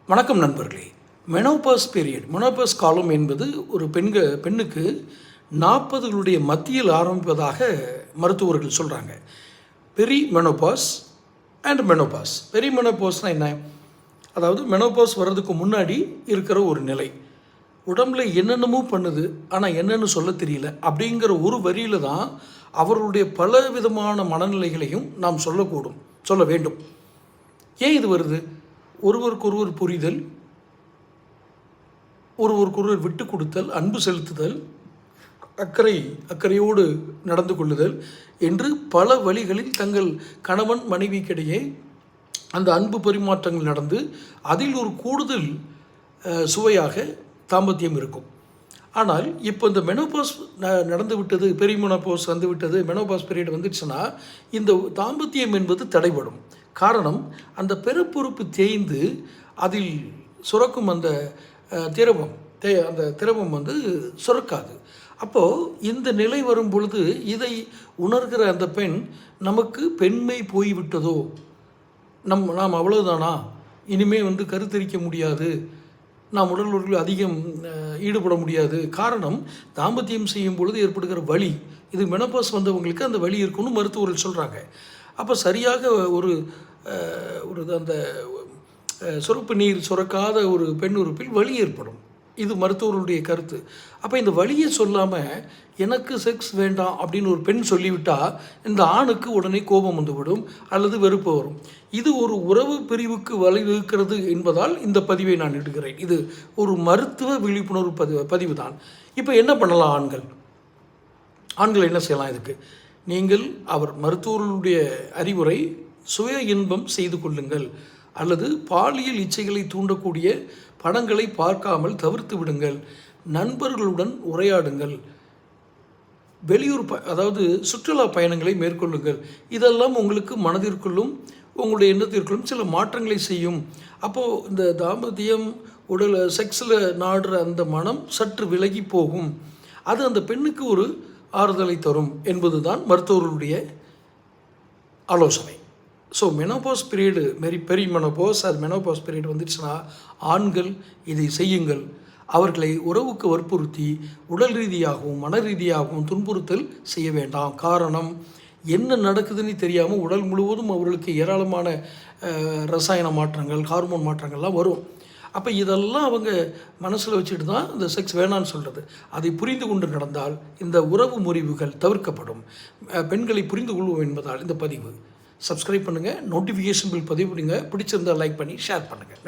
வணக்கம் நண்பர்களே. Menopause period, menopause காலம் என்பது ஒரு பெண்ணுக்கு 40களுடைய மத்தியில் ஆரம்பிப்பதாக மருத்துவர்கள் சொல்கிறாங்க. பெரி மெனோபாஸ் அண்ட் மெனோபாஸ். பெரி மெனோபாஸ்னால் என்ன? அதாவது மெனோபாஸ் வர்றதுக்கு முன்னாடி இருக்கிற ஒரு நிலை. உடம்புல என்னென்னமோ பண்ணுது, ஆனால் என்னென்னு சொல்ல தெரியல அப்படிங்கிற ஒரு வரியில் தான் அவர்களுடைய பல விதமான மனநிலைகளையும் நாம் சொல்ல வேண்டும். ஏன் இது வருது? ஒருவருக்கொருவர் புரிதல், ஒருவருக்கொருவர் விட்டு கொடுத்தல், அன்பு செலுத்துதல், அக்கறையோடு நடந்து கொள்ளுதல் என்று பல வழிகளில் தங்கள் கணவன் மனைவிக்கிடையே அந்த அன்பு பரிமாற்றங்கள் நடந்து அதில் ஒரு கூடுதல் சுவையாக தாம்பத்தியம் இருக்கும். ஆனால் இப்போ இந்த மெனோபாஸ் நடந்து விட்டது, பெரி மெனோபாஸ் வந்து விட்டது, மெனோபாஸ் பீரியட் வந்துடுச்சுன்னா இந்த தாம்பத்தியம் என்பது தடைபடும். காரணம், அந்த பிறப்புறுப்பு தேய்ந்து அதில் சுரக்கும் அந்த திரவம் வந்து சுரக்காது. அப்போது இந்த நிலை வரும் பொழுது இதை உணர்கிற அந்த பெண், நமக்கு பெண்மை போய்விட்டதோ, நாம் அவ்வளவுதானா, இனிமேல் வந்து கருத்தரிக்க முடியாது, நாம் உடல் உறவில் அதிகம் ஈடுபட முடியாது. காரணம், தாம்பத்தியம் செய்யும் பொழுது ஏற்படுகிற வலி. இது மெனோபாஸ் வந்தவங்களுக்கு அந்த வலி இருக்குன்னு மருத்துவர்கள் சொல்கிறாங்க. அப்போ சரியாக ஒரு அந்த சுரப்பு நீர் சுரக்காத ஒரு பெண் உறுப்பில் வலி ஏற்படும். இது மருத்துவர்களுடைய கருத்து. அப்போ இந்த வலியை சொல்லாமல் எனக்கு செக்ஸ் வேண்டாம் அப்படின்னு ஒரு பெண் சொல்லிவிட்டால் இந்த ஆணுக்கு உடனே கோபம் வந்துவிடும் அல்லது வெறுப்பு வரும். இது ஒரு உறவு பிரிவுக்கு வழிவகுக்கிறது என்பதால் இந்த பதிவை நான் எடுக்கிறேன். இது ஒரு மருத்துவ விழிப்புணர்வு பதிவு தான். இப்போ என்ன பண்ணலாம்? ஆண்கள் என்ன செய்யலாம்? இதுக்கு நீங்கள் மருத்துவர்களுடைய அறிவுரை, சுய இன்பம் செய்து கொள்ளுங்கள் அல்லது பாலியல் இச்சைகளை தூண்டக்கூடிய படங்களை பார்க்காமல் தவிர்த்து விடுங்கள், நண்பர்களுடன் உரையாடுங்கள், வெளியூர் அதாவது சுற்றுலா பயணங்களை மேற்கொள்ளுங்கள். இதெல்லாம் உங்களுக்கு மனதிற்குள்ளும் உங்களுடைய எண்ணத்திற்குள்ளும் சில மாற்றங்களை செய்யும். அப்போது இந்த தாம்பத்தியம் உடல் செக்ஸில் நாடுற அந்த மனம் சற்று விலகி போகும். அது அந்த பெண்ணுக்கு ஒரு ஆறுதலை தரும் என்பது தான் மருத்துவர்களுடைய ஆலோசனை. ஸோ மெனோபாஸ் பீரியடு பெரி மெனோபாஸ் மெனோபாஸ் பீரியட் வந்துடுச்சுன்னா ஆண்கள் இதை செய்யுங்கள். அவர்களை உறவுக்கு வற்புறுத்தி உடல் ரீதியாகவும் மன ரீதியாகவும் துன்புறுத்தல் செய்ய வேண்டாம். காரணம், என்ன நடக்குதுன்னு தெரியாமல் உடல் முழுவதும் அவர்களுக்கு ஏராளமான ரசாயன மாற்றங்கள், ஹார்மோன் மாற்றங்கள்லாம் வரும். அப்போ இதெல்லாம் அவங்க மனசில் வச்சுட்டு தான் இந்த செக்ஸ் வேணான்னு சொல்கிறது. அதை புரிந்து கொண்டு நடந்தால் இந்த உறவு முறிவுகள் தவிர்க்கப்படும். பெண்களை புரிந்து கொள்வோம் என்பதால் இந்த பதிவு. சப்ஸ்கிரைப் பண்ணுங்கள், நோட்டிஃபிகேஷன் பில் பதிவு பண்ணுங்கள், பிடிச்சிருந்தால் லைக் பண்ணி ஷேர் பண்ணுங்கள்.